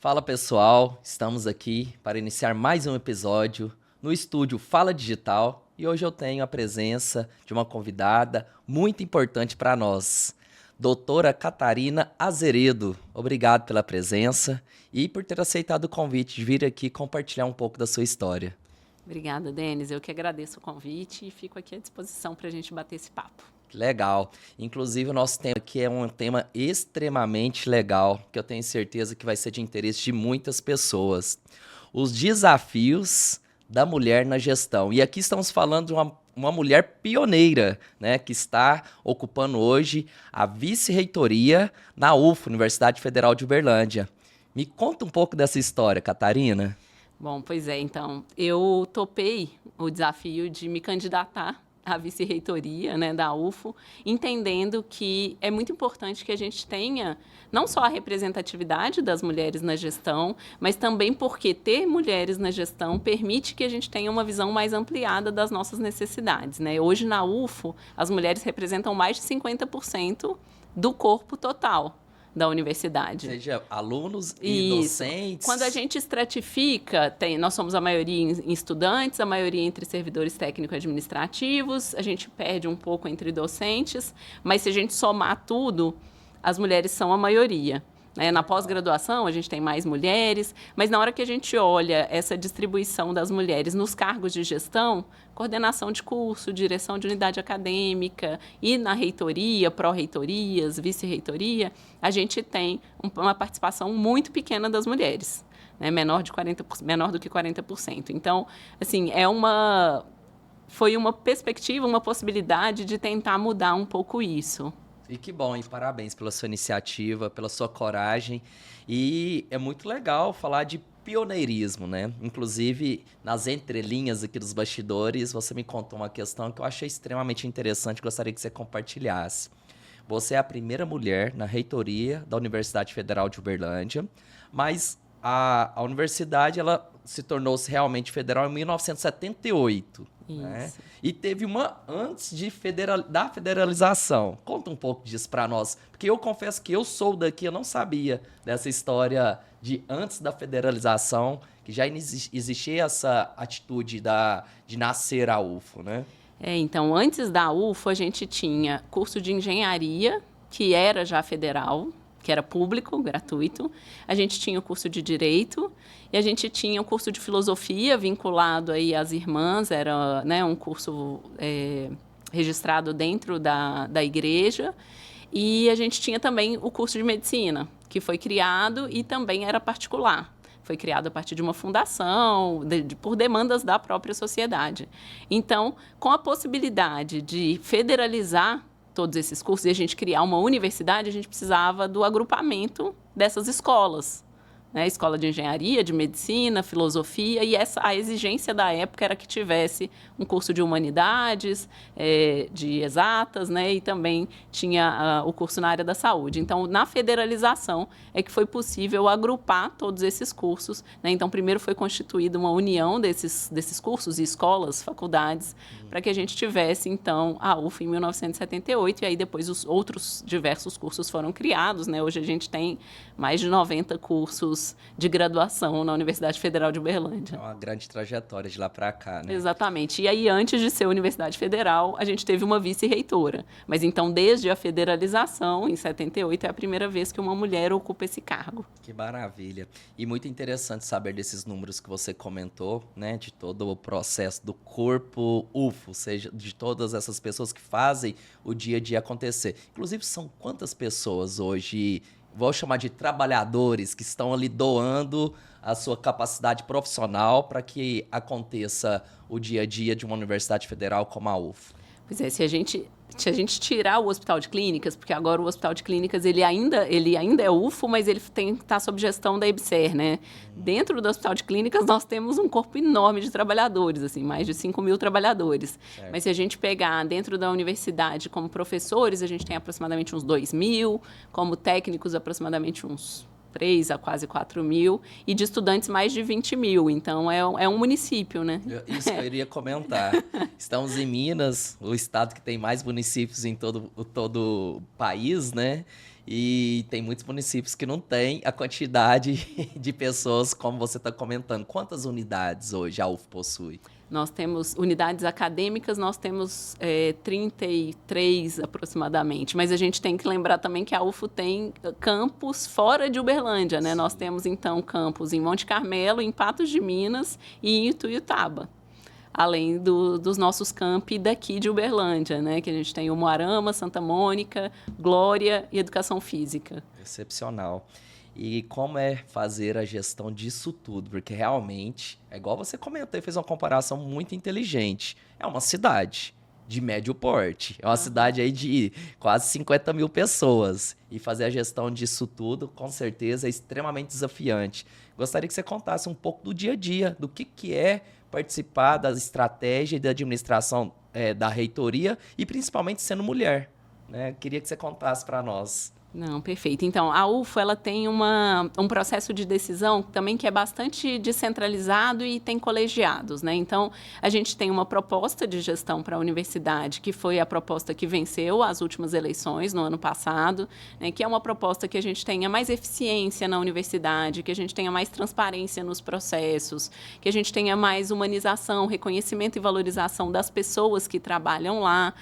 Fala pessoal, estamos aqui para iniciar mais um episódio no estúdio Fala Digital e hoje eu tenho a presença de uma convidada muito importante para nós, doutora Catarina Azeredo. Obrigado pela presença e por ter aceitado o convite de vir aqui compartilhar um pouco da sua história. Obrigada, Denis. Eu que agradeço o convite e fico aqui à disposição para a gente bater esse papo. Legal. Inclusive, o nosso tema aqui é um tema extremamente legal, que eu tenho certeza que vai ser de interesse de muitas pessoas. Os desafios da mulher na gestão. E aqui estamos falando de uma mulher pioneira, né, que está ocupando hoje a vice-reitoria na UFO, Universidade Federal de Uberlândia. Me conta um pouco dessa história, Catarina. Bom, pois é, então, eu topei o desafio de me candidatar à vice-reitoria, né, da UFO, entendendo que é muito importante que a gente tenha não só a representatividade das mulheres na gestão, mas também porque ter mulheres na gestão permite que a gente tenha uma visão mais ampliada das nossas necessidades, né? Hoje, na UFO, as mulheres representam mais de 50% do corpo total da universidade. Ou seja, alunos e docentes. Quando a gente estratifica, nós somos a maioria em estudantes, a maioria entre servidores técnico-administrativos, a gente perde um pouco entre docentes, mas se a gente somar tudo, as mulheres são a maioria. Na pós-graduação, a gente tem mais mulheres, mas na hora que a gente olha essa distribuição das mulheres nos cargos de gestão, coordenação de curso, direção de unidade acadêmica e na reitoria, pró-reitorias, vice-reitoria, a gente tem uma participação muito pequena das mulheres, né? menor do que 40%. Então, assim, foi uma perspectiva, uma possibilidade de tentar mudar um pouco isso. E que bom, e parabéns pela sua iniciativa, pela sua coragem. E é muito legal falar de pioneirismo, né? Inclusive, nas entrelinhas aqui dos bastidores, você me contou uma questão que eu achei extremamente interessante, gostaria que você compartilhasse. Você é a primeira mulher na reitoria da Universidade Federal de Uberlândia, mas a universidade ela se tornou-se realmente federal em 1978. Né? E teve uma antes da federalização. Conta um pouco disso para nós, porque eu confesso que eu sou daqui, eu não sabia dessa história de antes da federalização, que já existia essa atitude de nascer a UFO, né? Então, antes da UFO, a gente tinha curso de engenharia, que era já federal, que era público, gratuito. A gente tinha o curso de Direito e a gente tinha o curso de Filosofia vinculado aí às irmãs, era, né, um curso registrado dentro da igreja. E a gente tinha também o curso de Medicina, que foi criado e também era particular. Foi criado a partir de uma fundação, por demandas da própria sociedade. Então, com a possibilidade de federalizar todos esses cursos e a gente criar uma universidade, a gente precisava do agrupamento dessas escolas, né? Escola de Engenharia, de Medicina, Filosofia, e a exigência da época era que tivesse um curso de Humanidades, de Exatas, né? E também tinha o curso na área da saúde. Então, na federalização é que foi possível agrupar todos esses cursos, né? Então, primeiro foi constituída uma união desses cursos e escolas, faculdades, para que a gente tivesse, então, a UFO em 1978, e aí depois os outros diversos cursos foram criados, né? Hoje a gente tem mais de 90 cursos de graduação na Universidade Federal de Uberlândia. É uma grande trajetória de lá para cá, né? Exatamente. E aí, antes de ser Universidade Federal, a gente teve uma vice-reitora. Mas, então, desde a federalização, em 78, é a primeira vez que uma mulher ocupa esse cargo. Que maravilha. E muito interessante saber desses números que você comentou, né? De todo o processo do corpo UFO, ou seja, de todas essas pessoas que fazem o dia a dia acontecer. Inclusive, são quantas pessoas hoje, vou chamar de trabalhadores, que estão ali doando a sua capacidade profissional para que aconteça o dia a dia de uma universidade federal como a UFO? Pois é, se a gente tirar o Hospital de Clínicas, porque agora o Hospital de Clínicas ele ainda é UFO, mas ele está sob gestão da EBSER, né? Dentro do Hospital de Clínicas nós temos um corpo enorme de trabalhadores, assim, mais de 5.000 trabalhadores. Certo. Mas se a gente pegar dentro da universidade como professores, a gente tem aproximadamente uns 2.000, como técnicos aproximadamente uns 3 a quase 4.000, e de estudantes mais de 20.000. Então, é um município, né? Isso que eu iria comentar. Estamos em Minas, o estado que tem mais municípios em todo o país, né? E tem muitos municípios que não têm a quantidade de pessoas como você está comentando. Quantas unidades hoje a UF possui? Nós temos unidades acadêmicas, nós temos 33 aproximadamente, mas a gente tem que lembrar também que a UFO tem campus fora de Uberlândia, né? Nós temos, então, campus em Monte Carmelo, em Patos de Minas e em Ituiutaba, além dos nossos campi daqui de Uberlândia, né? Que a gente tem o Moarama, Santa Mônica, Glória e Educação Física. Excepcional. E como é fazer a gestão disso tudo? Porque realmente, é igual você comentou e fez uma comparação muito inteligente. É uma cidade de médio porte. É uma cidade aí de quase 50 mil pessoas. E fazer a gestão disso tudo, com certeza, é extremamente desafiante. Gostaria que você contasse um pouco do dia a dia, do que é participar da estratégia e da administração da reitoria e principalmente sendo mulher, né? Queria que você contasse para nós. Não, perfeito. Então, a UFO ela tem um processo de decisão também que é bastante descentralizado e tem colegiados, né? Então, a gente tem uma proposta de gestão para a universidade, que foi a proposta que venceu as últimas eleições no ano passado, né? Que é uma proposta que a gente tenha mais eficiência na universidade, que a gente tenha mais transparência nos processos, que a gente tenha mais humanização, reconhecimento e valorização das pessoas que trabalham lá,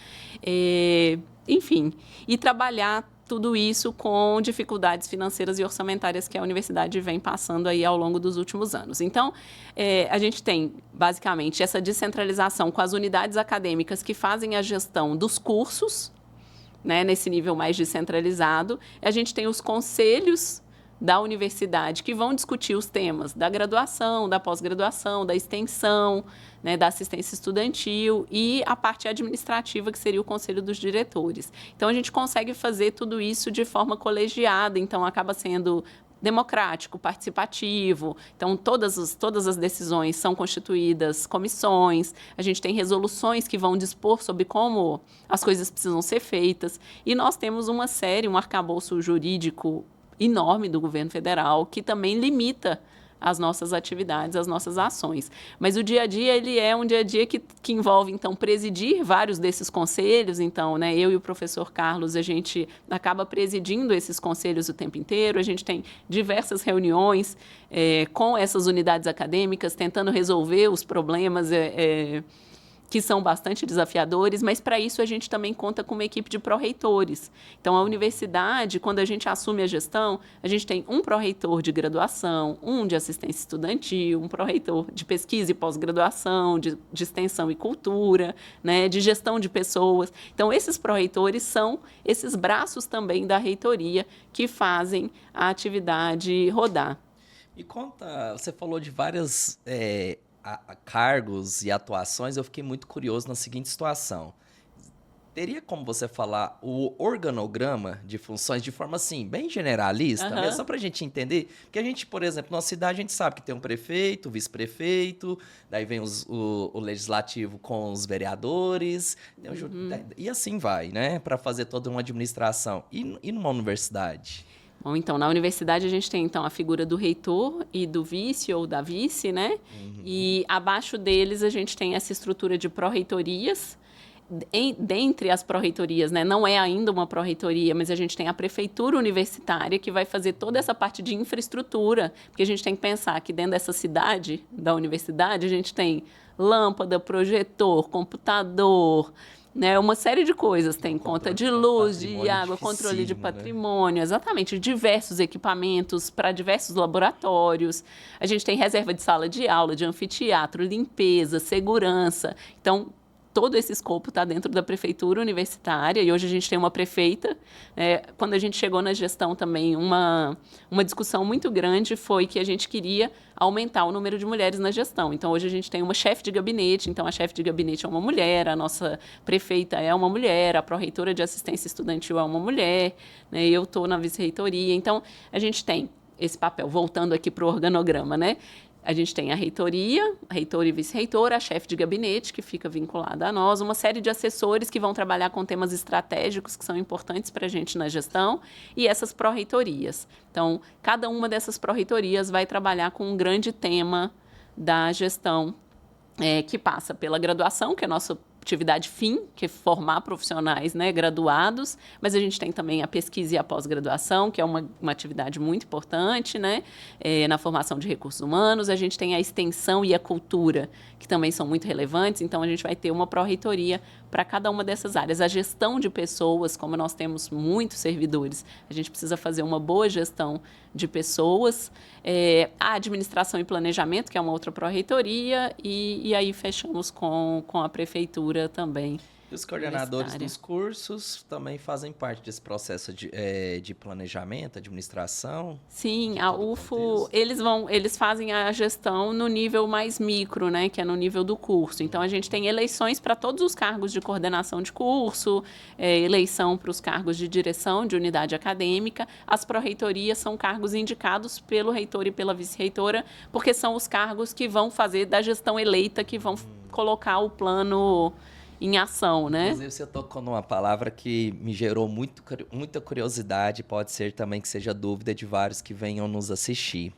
enfim, e trabalhar tudo isso com dificuldades financeiras e orçamentárias que a universidade vem passando aí ao longo dos últimos anos. Então, a gente tem, basicamente, essa descentralização com as unidades acadêmicas que fazem a gestão dos cursos, né, nesse nível mais descentralizado. A gente tem os conselhos da universidade que vão discutir os temas da graduação, da pós-graduação, da extensão, né, da assistência estudantil e a parte administrativa, que seria o conselho dos diretores. Então, a gente consegue fazer tudo isso de forma colegiada, então acaba sendo democrático, participativo. Então, todas as decisões são constituídas comissões, a gente tem resoluções que vão dispor sobre como as coisas precisam ser feitas, e nós temos um arcabouço jurídico enorme do governo federal, que também limita as nossas atividades, as nossas ações. Mas o dia a dia, ele é um dia a dia que envolve, então, presidir vários desses conselhos. Então, né, eu e o professor Carlos, a gente acaba presidindo esses conselhos o tempo inteiro. A gente tem diversas reuniões com essas unidades acadêmicas, tentando resolver os problemas que são bastante desafiadores, mas para isso a gente também conta com uma equipe de pró-reitores. Então, a universidade, quando a gente assume a gestão, a gente tem um pró-reitor de graduação, um de assistência estudantil, um pró-reitor de pesquisa e pós-graduação, de extensão e cultura, né, de gestão de pessoas. Então, esses pró-reitores são esses braços também da reitoria que fazem a atividade rodar. E conta, você falou de várias cargos e atuações, eu fiquei muito curioso na seguinte situação. Teria como você falar o organograma de funções de forma, assim, bem generalista, mesmo só para a gente entender? Porque a gente, por exemplo, na cidade, a gente sabe que tem um prefeito, vice-prefeito, daí vem o legislativo com os vereadores, e assim vai, né? Para fazer toda uma administração. E numa universidade? Bom, então, na universidade a gente tem, então, a figura do reitor e do vice ou da vice, né? E abaixo deles a gente tem essa estrutura de pró-reitorias. Dentre as pró-reitorias, né, não é ainda uma pró-reitoria, mas a gente tem a prefeitura universitária que vai fazer toda essa parte de infraestrutura, porque a gente tem que pensar que dentro dessa cidade da universidade a gente tem lâmpada, projetor, computador, né, uma série de coisas. Tem conta de luz, de água, controle de patrimônio, né? Exatamente, diversos equipamentos para diversos laboratórios. A gente tem reserva de sala de aula, de anfiteatro, limpeza, segurança. Então, todo esse escopo está dentro da prefeitura universitária, e hoje a gente tem uma prefeita. Quando a gente chegou na gestão também, uma discussão muito grande foi que a gente queria aumentar o número de mulheres na gestão. Então, hoje a gente tem uma chefe de gabinete, então a chefe de gabinete é uma mulher, a nossa prefeita é uma mulher, a pró-reitora de assistência estudantil é uma mulher, né? Eu estou na vice-reitoria. Então, a gente tem esse papel, voltando aqui para o organograma, né? A gente tem a reitoria, a reitora e vice-reitora, a chefe de gabinete, que fica vinculada a nós, uma série de assessores que vão trabalhar com temas estratégicos que são importantes para a gente na gestão, e essas pró-reitorias. Então, cada uma dessas pró-reitorias vai trabalhar com um grande tema da gestão, que passa pela graduação, que é a nossa atividade fim, que é formar profissionais, né, graduados, mas a gente tem também a pesquisa e a pós-graduação, que é uma atividade muito importante, né, na formação de recursos humanos. A gente tem a extensão e a cultura, que também são muito relevantes, então a gente vai ter uma pró-reitoria para cada uma dessas áreas. A gestão de pessoas, como nós temos muitos servidores, a gente precisa fazer uma boa gestão de pessoas, a administração e planejamento, que é uma outra pró-reitoria, e aí fechamos com a prefeitura também. E os coordenadores dos cursos também fazem parte desse processo de planejamento, administração? Sim, a UFO, eles fazem a gestão no nível mais micro, né, que é no nível do curso. Então, a gente tem eleições para todos os cargos de coordenação de curso, eleição para os cargos de direção de unidade acadêmica. As pró-reitorias são cargos indicados pelo reitor e pela vice-reitora, porque são os cargos que vão fazer da gestão eleita, que vão colocar o plano em ação, né? Inclusive, você tocou numa palavra que me gerou muita curiosidade, pode ser também que seja dúvida de vários que venham nos assistir.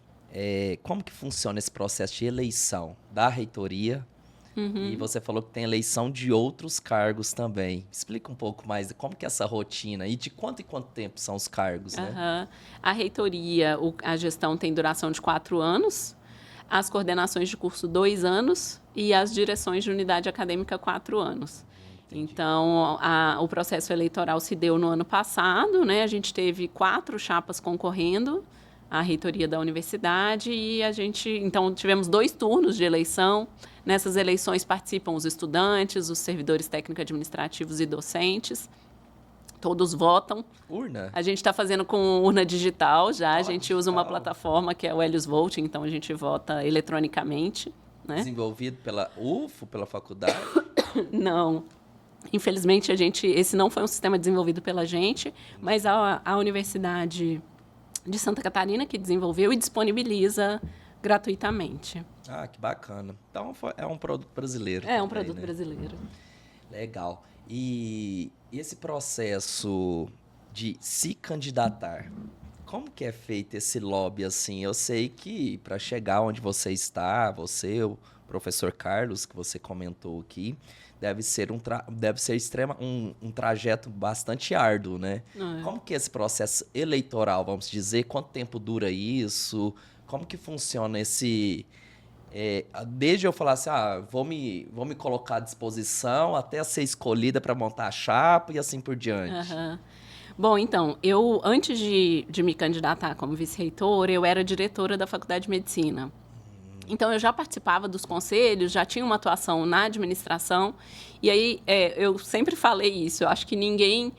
Como que funciona esse processo de eleição da reitoria? E você falou que tem eleição de outros cargos também. Explica um pouco mais de como que é essa rotina e de quanto em quanto tempo são os cargos, né? A reitoria, a gestão tem duração de 4 anos, as coordenações de curso 2 anos e as direções de unidade acadêmica 4 anos. Entendi. Então, o processo eleitoral se deu no ano passado, né? A gente teve 4 chapas concorrendo à reitoria da universidade e então, tivemos 2 turnos de eleição. Nessas eleições participam os estudantes, os servidores técnico-administrativos e docentes. Todos votam. Urna? A gente está fazendo com urna digital já. A gente usa uma plataforma que é o Helios Voting, então a gente vota eletronicamente. Né? Desenvolvido pela UFO, pela faculdade? Não. Infelizmente, esse não foi um sistema desenvolvido pela gente, mas a Universidade de Santa Catarina que desenvolveu e disponibiliza gratuitamente. Ah, que bacana. Então, é um produto brasileiro. É um produto brasileiro. Legal. E esse processo de se candidatar, como que é feito esse lobby assim? Eu sei que para chegar onde você está, o professor Carlos, que você comentou aqui, deve ser um trajeto bastante árduo, né? Como que é esse processo eleitoral, vamos dizer? Quanto tempo dura isso? Como que funciona esse... desde eu falar assim, vou me colocar à disposição até ser escolhida para montar a chapa e assim por diante. Bom, então, eu, antes de me candidatar como vice-reitora, eu era diretora da Faculdade de Medicina. Então, eu já participava dos conselhos, já tinha uma atuação na administração. E aí, eu sempre falei isso, eu acho que ninguém...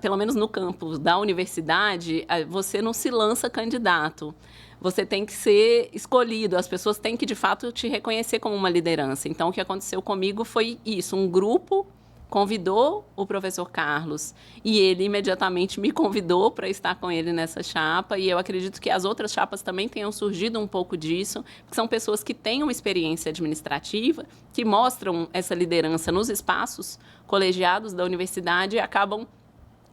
pelo menos no campus da universidade, você não se lança candidato. Você tem que ser escolhido, as pessoas têm que, de fato, te reconhecer como uma liderança. Então, o que aconteceu comigo foi isso, um grupo convidou o professor Carlos e ele imediatamente me convidou para estar com ele nessa chapa, e eu acredito que as outras chapas também tenham surgido um pouco disso, porque são pessoas que têm uma experiência administrativa, que mostram essa liderança nos espaços colegiados da universidade e acabam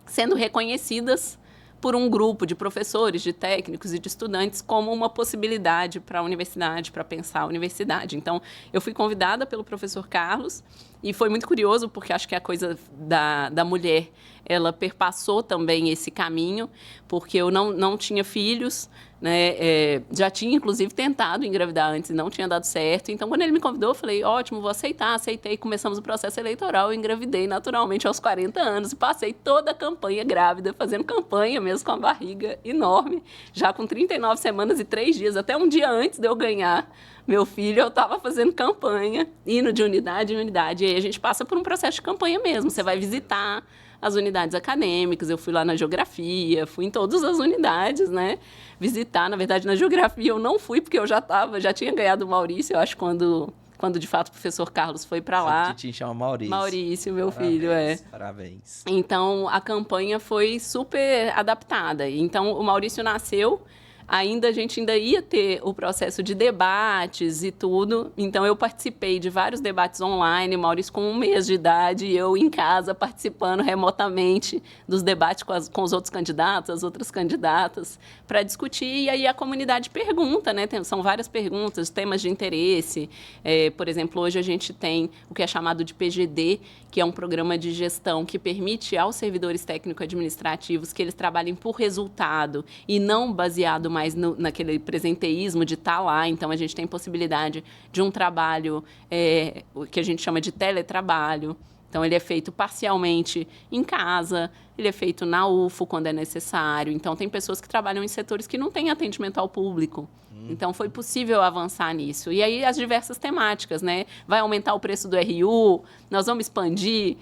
sendo reconhecidas por um grupo de professores, de técnicos e de estudantes como uma possibilidade para a universidade, para pensar a universidade. Então, eu fui convidada pelo professor Carlos e foi muito curioso, porque acho que a coisa da mulher, ela perpassou também esse caminho, porque eu não tinha filhos, né? Já tinha, inclusive, tentado engravidar antes e não tinha dado certo. Então, quando ele me convidou, eu falei, ótimo, vou aceitar. Aceitei, começamos o processo eleitoral, eu engravidei naturalmente aos 40 anos e passei toda a campanha grávida, fazendo campanha mesmo com a barriga enorme, já com 39 semanas e 3 dias, até um dia antes de eu ganhar meu filho, eu estava fazendo campanha, indo de unidade em unidade. E aí a gente passa por um processo de campanha mesmo, você vai visitar as unidades acadêmicas, eu fui lá na geografia, fui em todas as unidades, né? Visitar, na verdade, na geografia eu não fui, porque eu já tinha ganhado o Maurício, eu acho, quando de fato o professor Carlos foi para lá. Te chama Maurício. Maurício, meu filho, Parabéns. Então, a campanha foi super adaptada. Então, o Maurício nasceu, a gente ainda ia ter o processo de debates e tudo. Então, eu participei de vários debates online, Maurício com 1 mês de idade, e eu em casa participando remotamente dos debates com os outros candidatos, as outras candidatas, para discutir. E aí a comunidade pergunta, né? São várias perguntas, temas de interesse. Por exemplo, hoje a gente tem o que é chamado de PGD, que é um programa de gestão que permite aos servidores técnico-administrativos que eles trabalhem por resultado e não baseado mais naquele presenteísmo de estar lá. Então, a gente tem possibilidade de um trabalho que a gente chama de teletrabalho. Então, ele é feito parcialmente em casa, ele é feito na UFO quando é necessário. Então, tem pessoas que trabalham em setores que não têm atendimento ao público. Então, foi possível avançar nisso. E aí, as diversas temáticas, né? Vai aumentar o preço do RU, nós vamos expandir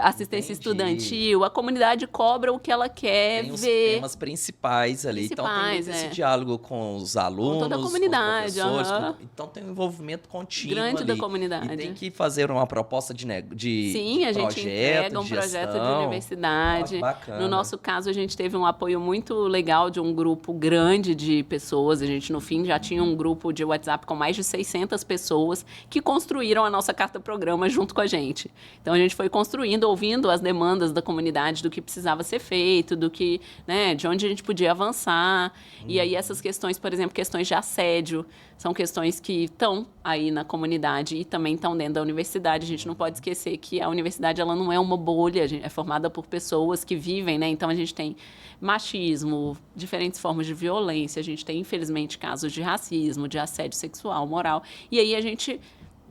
assistência estudantil. A comunidade cobra o que ela quer tem os ver. temas principais ali. Então, tem muito esse diálogo com os alunos, com toda a comunidade, com os professores. Então, tem um envolvimento contínuo grande ali. Da comunidade. E tem que fazer uma proposta de Sim, a gente entrega um projeto de universidade. Bacana. No nosso caso, a gente teve um apoio muito legal de um grupo grande de pessoas. A gente, no fim, já tinha um grupo de WhatsApp com mais de 600 pessoas que construíram a nossa carta-programa junto com a gente. Então, a gente foi construindo, ouvindo as demandas da comunidade, do que precisava ser feito, do que, né, de onde a gente podia avançar. E aí, essas questões, por exemplo, questões de assédio, são questões que estão aí na comunidade e também estão dentro da universidade. A gente não pode esquecer que a universidade ela não é uma bolha, é formada por pessoas que vivem, né? Então, a gente tem machismo, diferentes formas de violência, a gente tem, infelizmente, casos de racismo, de assédio sexual, moral. E aí, a gente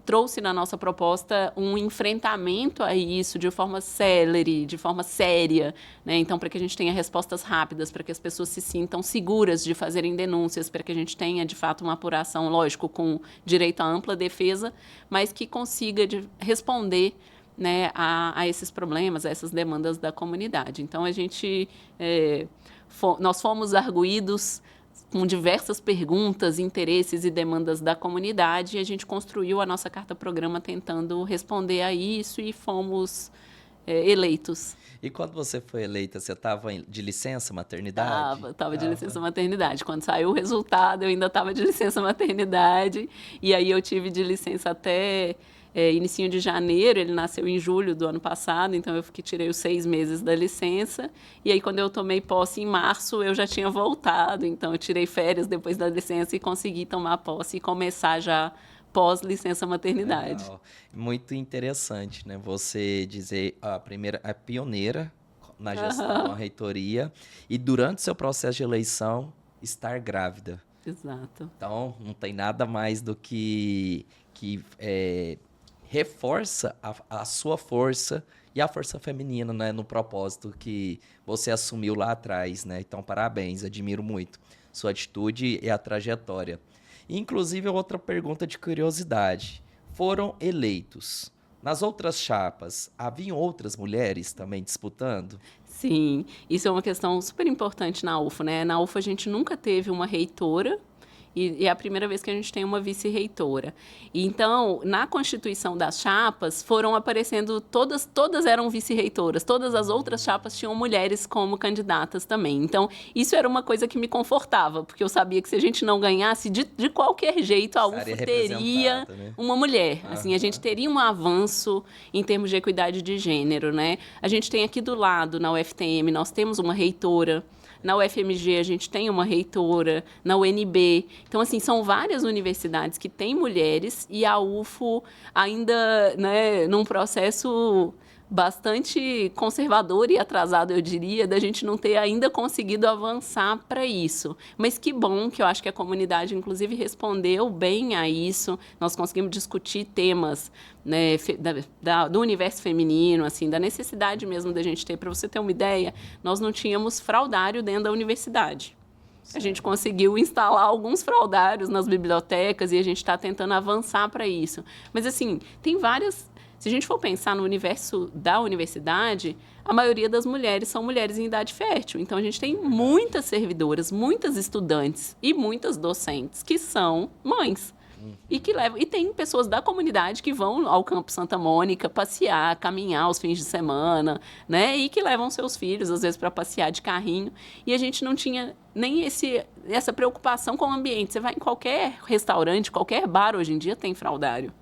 trouxe na nossa proposta um enfrentamento a isso de forma célere, de forma séria, né? Então, para que a gente tenha respostas rápidas, para que as pessoas se sintam seguras de fazerem denúncias, para que a gente tenha, de fato, uma apuração, lógico, com direito à ampla defesa, mas que consiga responder, né, a esses problemas, a essas demandas da comunidade. Então, nós fomos arguídos com diversas perguntas, interesses e demandas da comunidade, e a gente construiu a nossa carta-programa tentando responder a isso e fomos eleitos. E quando você foi eleita, você estava de licença maternidade? Estava de licença maternidade. Quando saiu o resultado, eu ainda estava de licença maternidade, e aí eu tive de licença até inicinho de janeiro. Ele nasceu em julho do ano passado, então eu tirei os 6 meses da licença. E aí, quando eu tomei posse em março, eu já tinha voltado. Então, eu tirei férias depois da licença e consegui tomar posse e começar já pós-licença maternidade. Legal. Muito interessante, né? Você dizer a pioneira na gestão da reitoria e durante seu processo de eleição estar grávida. Exato. Então, não tem nada mais do que reforça a sua força e a força feminina, né, no propósito que você assumiu lá atrás, né? Então, parabéns, admiro muito sua atitude e a trajetória. Inclusive, outra pergunta de curiosidade. Foram eleitos. Nas outras chapas, haviam outras mulheres também disputando? Sim, isso é uma questão super importante na UFO, né? Na UFO, a gente nunca teve uma reitora, e é a primeira vez que a gente tem uma vice-reitora. Então, na constituição das chapas, foram aparecendo, todas eram vice-reitoras, todas as outras chapas tinham mulheres como candidatas também. Então, isso era uma coisa que me confortava, porque eu sabia que se a gente não ganhasse, de qualquer jeito, a UFO teria, né, uma mulher. Assim, a gente teria um avanço em termos de equidade de gênero, né? A gente tem aqui do lado, na UFTM, nós temos uma reitora. Na UFMG, a gente tem uma reitora, na UNB. Então, assim, são várias universidades que têm mulheres e a UFO ainda, né, num processo bastante conservador e atrasado, eu diria, da gente não ter ainda conseguido avançar para isso. Mas que bom que eu acho que a comunidade, inclusive, respondeu bem a isso. Nós conseguimos discutir temas, né, do universo feminino, assim, da necessidade mesmo da gente ter. Para você ter uma ideia, nós não tínhamos fraudário dentro da universidade. Certo. A gente conseguiu instalar alguns fraudários nas bibliotecas e a gente está tentando avançar para isso. Mas, assim, tem várias... Se a gente for pensar no universo da universidade, a maioria das mulheres são mulheres em idade fértil. Então, a gente tem muitas servidoras, muitas estudantes e muitas docentes que são mães. E tem pessoas da comunidade que vão ao Campo Santa Mônica passear, caminhar aos fins de semana, né? E que levam seus filhos, às vezes, para passear de carrinho. E a gente não tinha nem essa preocupação com o ambiente. Você vai em qualquer restaurante, qualquer bar hoje em dia tem fraldário.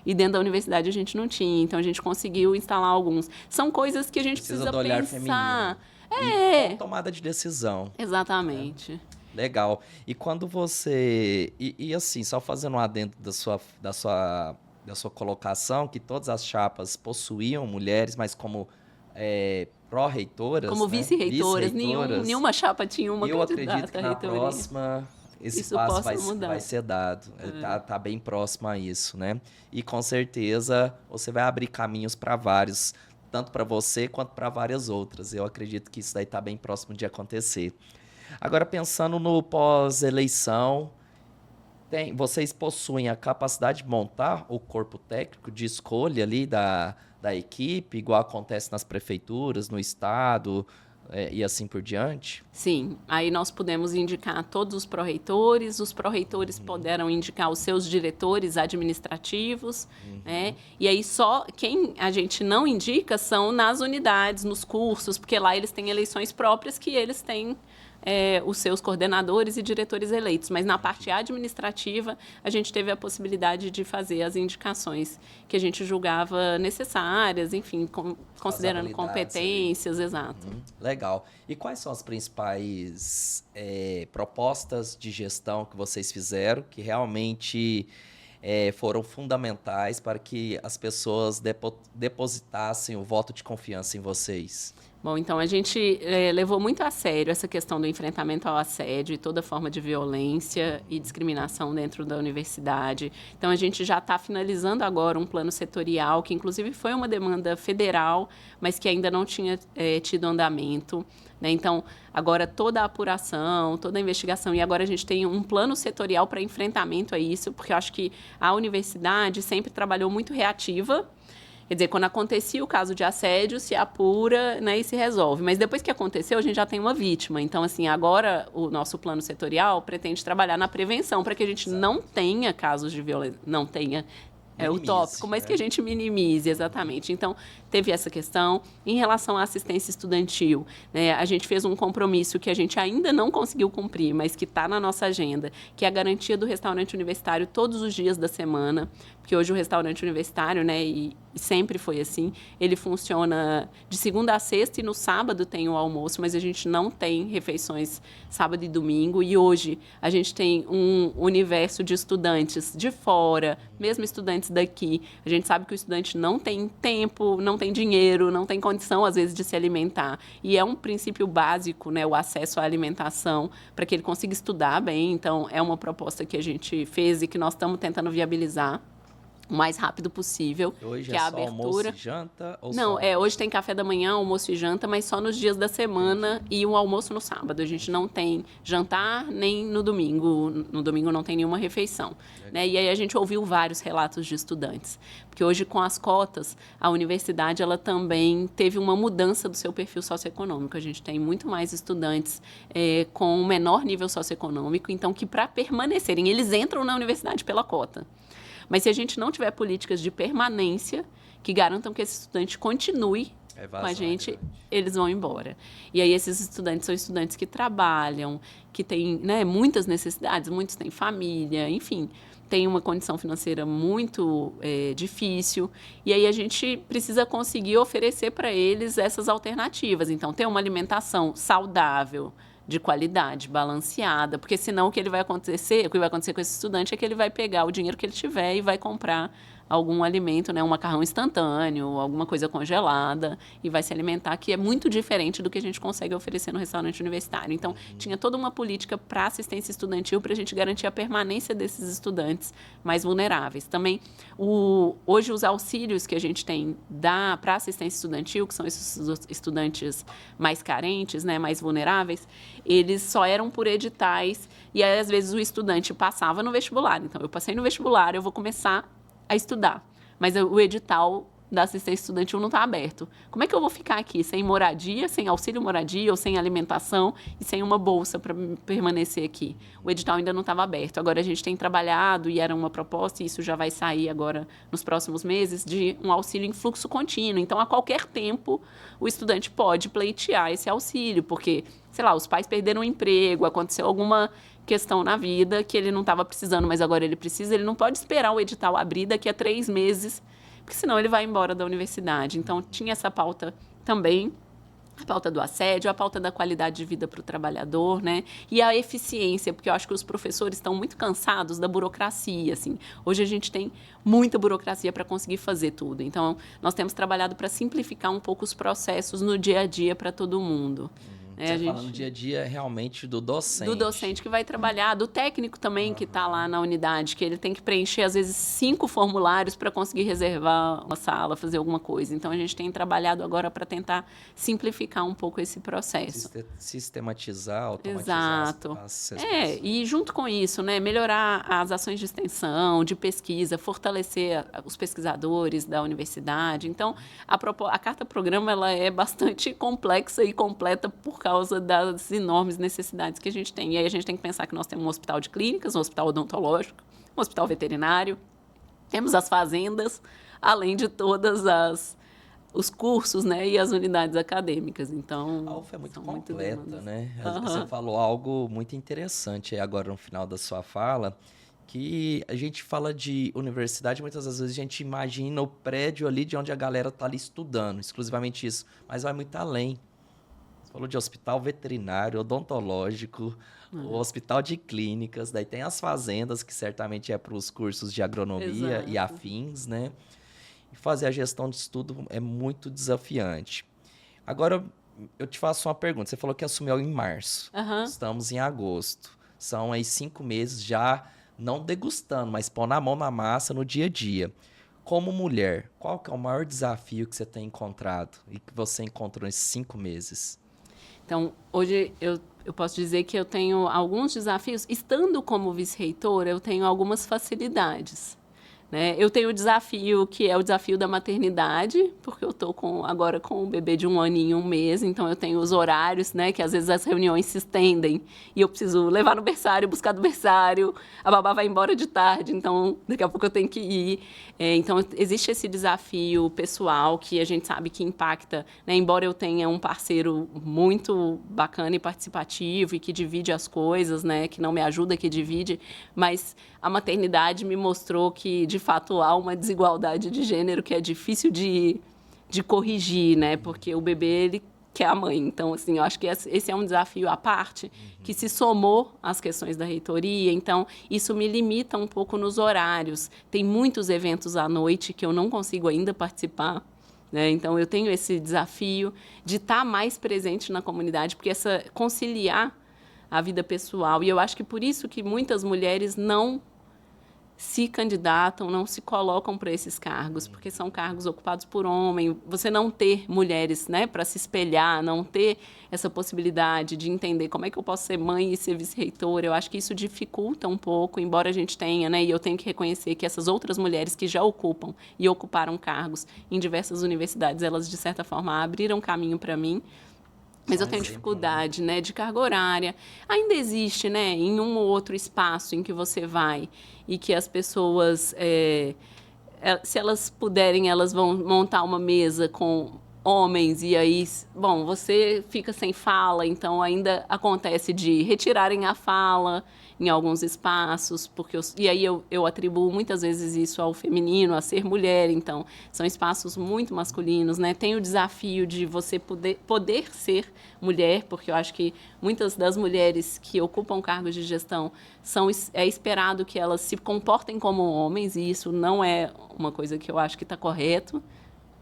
E dentro da universidade a gente não tinha, então a gente conseguiu instalar alguns. São coisas que a gente precisa do olhar pensar. Feminino. E tomada de decisão. Exatamente. Legal. E quando você... E assim, só fazendo um adendo da sua colocação, que todas as chapas possuíam mulheres, mas como pró-reitoras, como vice-reitoras. Vice-reitoras. Nenhuma chapa tinha uma eu candidata acredito que à na reitoria. próxima esse Isso passo possa mudar. vai ser dado. Tá bem próximo a isso, né? E com certeza você vai abrir caminhos para vários, tanto para você quanto para várias outras. Eu acredito que isso daí tá bem próximo de acontecer. Agora, pensando no pós-eleição, vocês possuem a capacidade de montar o corpo técnico de escolha ali da equipe, igual acontece nas prefeituras, no estado, e assim por diante? Sim, aí nós pudemos indicar todos os pró-reitores puderam indicar os seus diretores administrativos, né? E aí só quem a gente não indica são nas unidades, nos cursos, porque lá eles têm eleições próprias que eles têm os seus coordenadores e diretores eleitos. Mas na parte administrativa, a gente teve a possibilidade de fazer as indicações que a gente julgava necessárias, enfim, considerando competências, exato. Legal. E quais são as principais propostas de gestão que vocês fizeram que realmente foram fundamentais para que as pessoas depositassem o voto de confiança em vocês? Bom, então a gente levou muito a sério essa questão do enfrentamento ao assédio e toda forma de violência e discriminação dentro da universidade. Então a gente já está finalizando agora um plano setorial, que inclusive foi uma demanda federal, mas que ainda não tinha tido andamento, né? Então, agora toda a apuração, toda a investigação, e agora a gente tem um plano setorial para enfrentamento a isso, porque eu acho que a universidade sempre trabalhou muito reativa. Quer dizer, quando acontecia o caso de assédio, se apura, né, e se resolve. Mas depois que aconteceu, a gente já tem uma vítima. Então, assim, agora o nosso plano setorial pretende trabalhar na prevenção para que a gente não tenha casos de violência, não tenha utópico, mas que a gente minimize, exatamente. Então, teve essa questão. Em relação à assistência estudantil, né, a gente fez um compromisso que a gente ainda não conseguiu cumprir, mas que está na nossa agenda, que é a garantia do restaurante universitário todos os dias da semana, porque hoje o restaurante universitário, né, e sempre foi assim, ele funciona de segunda a sexta e no sábado tem o almoço, mas a gente não tem refeições sábado e domingo, e hoje a gente tem um universo de estudantes de fora, mesmo estudantes daqui. A gente sabe que o estudante não tem tempo, não tem dinheiro, não tem condição, às vezes, de se alimentar. E é um princípio básico, né, o acesso à alimentação, para que ele consiga estudar bem. Então, é uma proposta que a gente fez e que nós estamos tentando viabilizar o mais rápido possível. Hoje que é a só abertura... almoço e janta? Ou Não, só... hoje tem café da manhã, almoço e janta, mas só nos dias da semana e um almoço no sábado. A gente não tem jantar nem no domingo. No domingo não tem nenhuma refeição. Né? E aí a gente ouviu vários relatos de estudantes. Porque hoje, com as cotas, a universidade ela também teve uma mudança do seu perfil socioeconômico. A gente tem muito mais estudantes com um menor nível socioeconômico, então que para permanecerem, eles entram na universidade pela cota. Mas se a gente não tiver políticas de permanência que garantam que esse estudante continue com a gente, eles vão embora. E aí esses estudantes são estudantes que trabalham, que têm, né, muitas necessidades, muitos têm família, enfim, têm uma condição financeira muito difícil. E aí a gente precisa conseguir oferecer para eles essas alternativas. Então, ter uma alimentação saudável, de qualidade, balanceada, porque senão o que vai acontecer com esse estudante é que ele vai pegar o dinheiro que ele tiver e vai comprar algum alimento, né, um macarrão instantâneo, alguma coisa congelada, e vai se alimentar, que é muito diferente do que a gente consegue oferecer no restaurante universitário. Então, tinha toda uma política para assistência estudantil para a gente garantir a permanência desses estudantes mais vulneráveis. Também, hoje, os auxílios que a gente tem para assistência estudantil, que são esses estudantes mais carentes, né, mais vulneráveis, eles só eram por editais, e aí, às vezes, o estudante passava no vestibular. Então, eu passei no vestibular, eu vou começar a estudar, mas o edital da assistência estudantil não está aberto. Como é que eu vou ficar aqui sem moradia, sem auxílio moradia ou sem alimentação e sem uma bolsa para permanecer aqui? O edital ainda não estava aberto. Agora a gente tem trabalhado e era uma proposta, e isso já vai sair agora nos próximos meses, de um auxílio em fluxo contínuo. Então, a qualquer tempo, o estudante pode pleitear esse auxílio, porque, sei lá, os pais perderam o emprego, aconteceu alguma questão na vida que ele não estava precisando, mas agora ele precisa, ele não pode esperar o edital abrir daqui a 3 meses, porque senão ele vai embora da universidade. Então, tinha essa pauta também, a pauta do assédio, a pauta da qualidade de vida para o trabalhador, né? E a eficiência, porque eu acho que os professores estão muito cansados da burocracia, assim. Hoje a gente tem muita burocracia para conseguir fazer tudo. Então, nós temos trabalhado para simplificar um pouco os processos no dia a dia para todo mundo. Você fala no dia a dia realmente do docente. Do docente que vai trabalhar, do técnico também que está lá na unidade, que ele tem que preencher, às vezes, 5 formulários para conseguir reservar uma sala, fazer alguma coisa. Então, a gente tem trabalhado agora para tentar simplificar um pouco esse processo. Sistematizar, automatizar. Exato. E junto com isso, né, melhorar as ações de extensão, de pesquisa, fortalecer os pesquisadores da universidade. Então, a carta-programa ela é bastante complexa e completa por causa das enormes necessidades que a gente tem. E aí a gente tem que pensar que nós temos um hospital de clínicas, um hospital odontológico, um hospital veterinário, temos as fazendas, além de todas os cursos, né, e as unidades acadêmicas. Então, a UF é muito completa, né? Você falou algo muito interessante agora no final da sua fala, que a gente fala de universidade, muitas vezes a gente imagina o prédio ali de onde a galera está ali estudando, exclusivamente isso, mas vai muito além. Falou de hospital veterinário, odontológico, o hospital de clínicas, daí tem as fazendas, que certamente é para os cursos de agronomia e afins, né? E fazer a gestão de estudo é muito desafiante. Agora, eu te faço uma pergunta. Você falou que assumiu em março. Estamos em agosto. São aí 5 meses já, não degustando, mas pondo a mão na massa no dia a dia. Como mulher, qual que é o maior desafio que você tem encontrado e que você encontrou nesses 5 meses? Então, hoje eu posso dizer que eu tenho alguns desafios. Estando como vice-reitora, eu tenho algumas facilidades, né? Eu tenho o desafio que é o desafio da maternidade, porque eu estou agora com um bebê de 1 ano e 1 mês, então eu tenho os horários, né, que às vezes as reuniões se estendem e eu preciso levar no berçário, buscar do berçário, a babá vai embora de tarde, então daqui a pouco eu tenho que ir. Então, existe esse desafio pessoal que a gente sabe que impacta, né? Embora eu tenha um parceiro muito bacana e participativo e que divide as coisas, né? Que não me ajuda, que divide, mas a maternidade me mostrou que, de fato, há uma desigualdade de gênero que é difícil de corrigir, né? Porque o bebê, ele quer a mãe. Então, assim, eu acho que esse é um desafio à parte, que se somou às questões da reitoria. Então, isso me limita um pouco nos horários. Tem muitos eventos à noite que eu não consigo ainda participar, né? Então, eu tenho esse desafio de estar mais presente na comunidade, porque conciliar a vida pessoal. E eu acho que por isso que muitas mulheres não se candidatam, não se colocam para esses cargos, porque são cargos ocupados por homem. Você não ter mulheres, né, para se espelhar, não ter essa possibilidade de entender como é que eu posso ser mãe e ser vice-reitora, eu acho que isso dificulta um pouco, embora a gente tenha, né, e eu tenho que reconhecer que essas outras mulheres que já ocupam e ocuparam cargos em diversas universidades, elas, de certa forma, abriram caminho para mim. Mas eu tenho dificuldade, né, de carga horária. Ainda existe, né, em um ou outro espaço em que você vai e que as pessoas, se elas puderem, elas vão montar uma mesa com homens e aí, bom, você fica sem fala, então ainda acontece de retirarem a fala em alguns espaços, e aí eu atribuo muitas vezes isso ao feminino, a ser mulher, então são espaços muito masculinos, né? Tem o desafio de você poder ser mulher, porque eu acho que muitas das mulheres que ocupam cargos de gestão é esperado que elas se comportem como homens, e isso não é uma coisa que eu acho que está correto.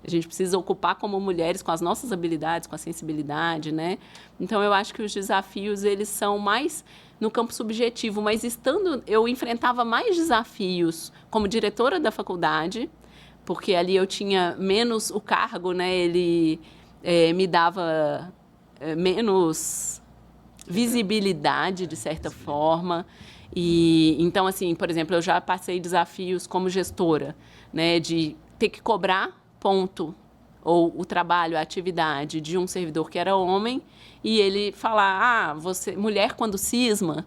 A gente precisa ocupar como mulheres com as nossas habilidades, com a sensibilidade, né? Então, eu acho que os desafios, eles são mais no campo subjetivo, mas eu enfrentava mais desafios como diretora da faculdade, porque ali eu tinha menos o cargo, né? Ele me dava menos visibilidade, de certa forma. E então, assim, por exemplo, eu já passei desafios como gestora, né? De ter que cobrar ponto, ou o trabalho, a atividade de um servidor que era homem, e ele falar, você, mulher quando cisma.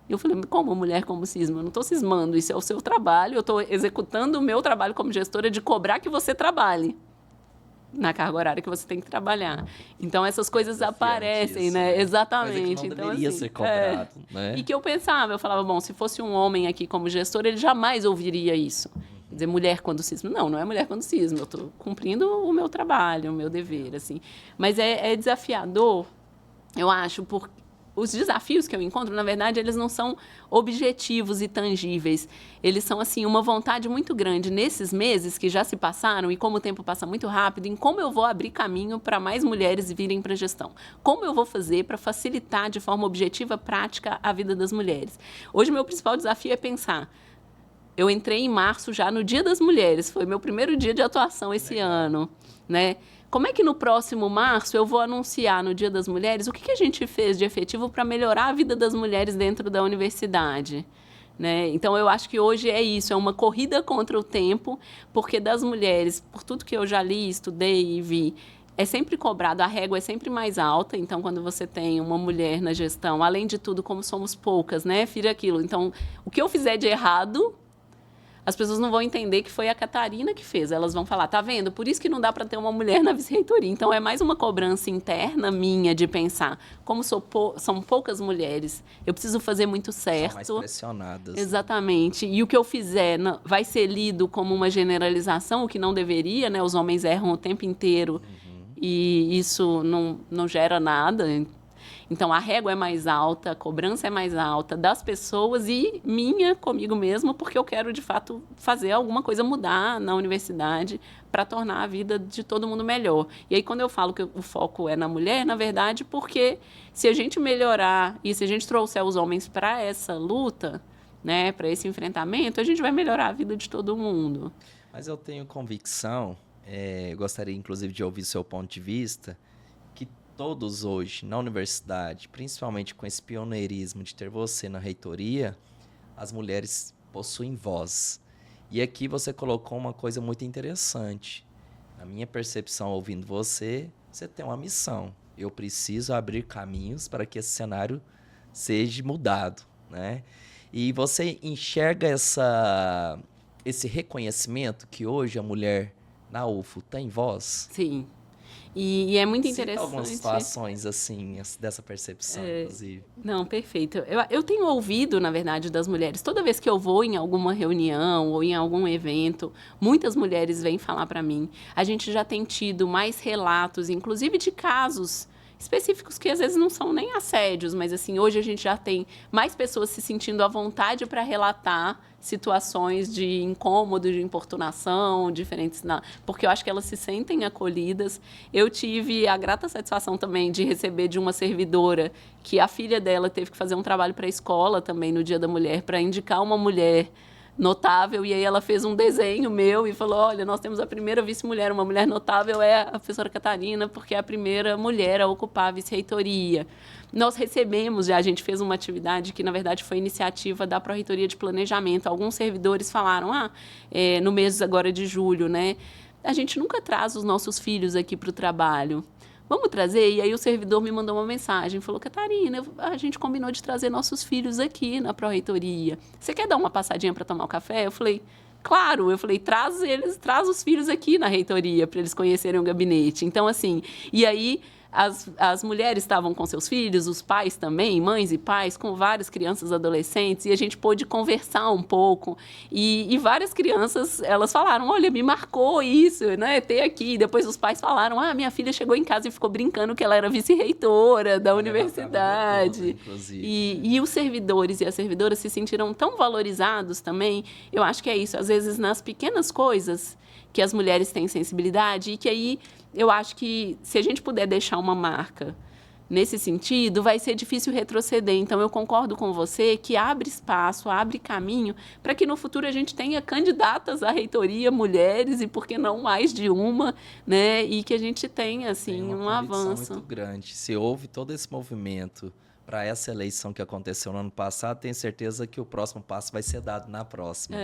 Eu falei, como mulher como cisma? Eu não estou cismando, isso é o seu trabalho, eu estou executando o meu trabalho como gestora de cobrar que você trabalhe na carga horária que você tem que trabalhar. Então, essas coisas aparecem, isso, né? né? Exatamente. Coisa que não então, deveria assim, ser cobrado, né? E que eu pensava, eu falava, bom, se fosse um homem aqui como gestor, ele jamais ouviria isso. Quer dizer, mulher quando cisma. Não, não é mulher quando cisma. Eu estou cumprindo o meu trabalho, o meu dever, assim. Mas é desafiador, eu acho, porque os desafios que eu encontro, na verdade, eles não são objetivos e tangíveis. Eles são, assim, uma vontade muito grande nesses meses que já se passaram e como o tempo passa muito rápido, em como eu vou abrir caminho para mais mulheres virem para a gestão. Como eu vou fazer para facilitar de forma objetiva, prática, a vida das mulheres. Hoje, meu principal desafio é pensar. Eu entrei em março já no Dia das Mulheres, foi meu primeiro dia de atuação esse ano, né? Como é que no próximo março eu vou anunciar no Dia das Mulheres o que a gente fez de efetivo para melhorar a vida das mulheres dentro da universidade? Né? Então, eu acho que hoje é isso, é uma corrida contra o tempo, porque das mulheres, por tudo que eu já li, estudei e vi, é sempre cobrado, a régua é sempre mais alta. Então, quando você tem uma mulher na gestão, além de tudo, como somos poucas, né? Vira aquilo. Então, o que eu fizer de errado, as pessoas não vão entender que foi a Catarina que fez. Elas vão falar, tá vendo? Por isso que não dá para ter uma mulher na vice-reitoria. Então, é mais uma cobrança interna minha de pensar, como são poucas mulheres, eu preciso fazer muito certo. São mais pressionadas. Exatamente. E o que eu fizer vai ser lido como uma generalização, o que não deveria, né? Os homens erram o tempo inteiro e isso não gera nada. Então, a régua é mais alta, a cobrança é mais alta das pessoas e minha comigo mesma, porque eu quero, de fato, fazer alguma coisa mudar na universidade para tornar a vida de todo mundo melhor. E aí, quando eu falo que o foco é na mulher, na verdade, porque se a gente melhorar e se a gente trouxer os homens para essa luta, né, para esse enfrentamento, a gente vai melhorar a vida de todo mundo. Mas eu tenho convicção, gostaria, inclusive, de ouvir seu ponto de vista, todos hoje na universidade, principalmente com esse pioneirismo de ter você na reitoria, as mulheres possuem voz. E aqui você colocou uma coisa muito interessante. Na minha percepção, ouvindo você, você tem uma missão. Eu preciso abrir caminhos para que esse cenário seja mudado, né? E você enxerga esse reconhecimento que hoje a mulher na UFO tem voz? Sim. E é muito Cita interessante. algumas situações, assim, dessa percepção, inclusive. Não, perfeito. Eu tenho ouvido, na verdade, das mulheres, toda vez que eu vou em alguma reunião ou em algum evento, muitas mulheres vêm falar para mim. A gente já tem tido mais relatos, inclusive de casos específicos que às vezes não são nem assédios, mas assim, hoje a gente já tem mais pessoas se sentindo à vontade para relatar situações de incômodo, de importunação, diferentes, porque eu acho que elas se sentem acolhidas. Eu tive a grata satisfação também de receber de uma servidora que a filha dela teve que fazer um trabalho para a escola também no Dia da Mulher, para indicar uma mulher notável, e aí ela fez um desenho meu e falou, olha, nós temos a primeira vice-mulher, uma mulher notável é a professora Catarina, porque é a primeira mulher a ocupar a vice-reitoria. Nós recebemos, a gente fez uma atividade que, na verdade, foi iniciativa da Pró-Reitoria de Planejamento. Alguns servidores falaram, no mês agora de julho, né, a gente nunca traz os nossos filhos aqui para o trabalho. Vamos trazer? E aí o servidor me mandou uma mensagem, falou, Catarina, a gente combinou de trazer nossos filhos aqui na Pró-Reitoria. Você quer dar uma passadinha para tomar um café? Eu falei, claro. Eu falei, traz os filhos aqui na reitoria para eles conhecerem o gabinete. Então, assim, e aí as mulheres estavam com seus filhos, os pais também, mães e pais, com várias crianças adolescentes, e a gente pôde conversar um pouco. E várias crianças, elas falaram, olha, me marcou isso, né, ter aqui. E depois os pais falaram, minha filha chegou em casa e ficou brincando que ela era vice-reitora da universidade. Toda, e os servidores e as servidoras se sentiram tão valorizados também. Eu acho que é isso, às vezes nas pequenas coisas que as mulheres têm sensibilidade e que aí eu acho que se a gente puder deixar uma marca nesse sentido, vai ser difícil retroceder. Então, eu concordo com você que abre espaço, abre caminho para que no futuro a gente tenha candidatas à reitoria, mulheres, e por que não mais de uma, né? E que a gente tenha, assim, um avanço muito grande. Se houve todo esse movimento para essa eleição que aconteceu no ano passado, tenho certeza que o próximo passo vai ser dado na próxima.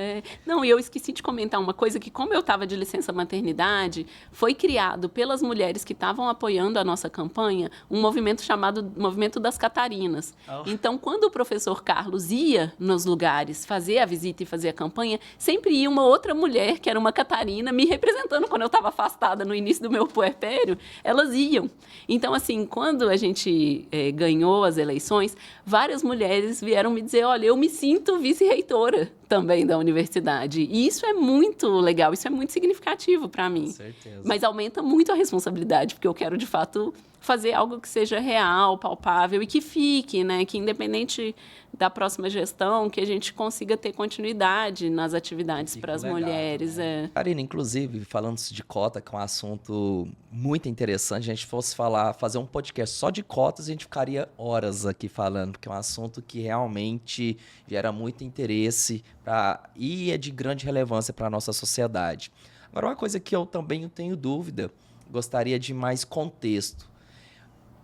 Não, e eu esqueci de comentar uma coisa, que como eu estava de licença maternidade, foi criado pelas mulheres que estavam apoiando a nossa campanha um movimento chamado Movimento das Catarinas. Então, quando o professor Carlos ia nos lugares fazer a visita e fazer a campanha, sempre ia uma outra mulher, que era uma Catarina, me representando quando eu estava afastada no início do meu puerpério, elas iam. Então, assim, quando a gente ganhou as eleições, várias mulheres vieram me dizer, olha, eu me sinto vice-reitora também da universidade. E isso é muito legal, isso é muito significativo para mim. Com certeza. Mas aumenta muito a responsabilidade, porque eu quero, de fato, fazer algo que seja real, palpável e que fique, né? Que independente da próxima gestão, que a gente consiga ter continuidade nas atividades para as mulheres. Né? Karina, inclusive, falando de cota, que é um assunto muito interessante, a gente fosse fazer um podcast só de cotas, a gente ficaria horas aqui falando, porque é um assunto que realmente gera muito interesse e é de grande relevância para a nossa sociedade. Agora, uma coisa que eu também tenho dúvida, gostaria de mais contexto.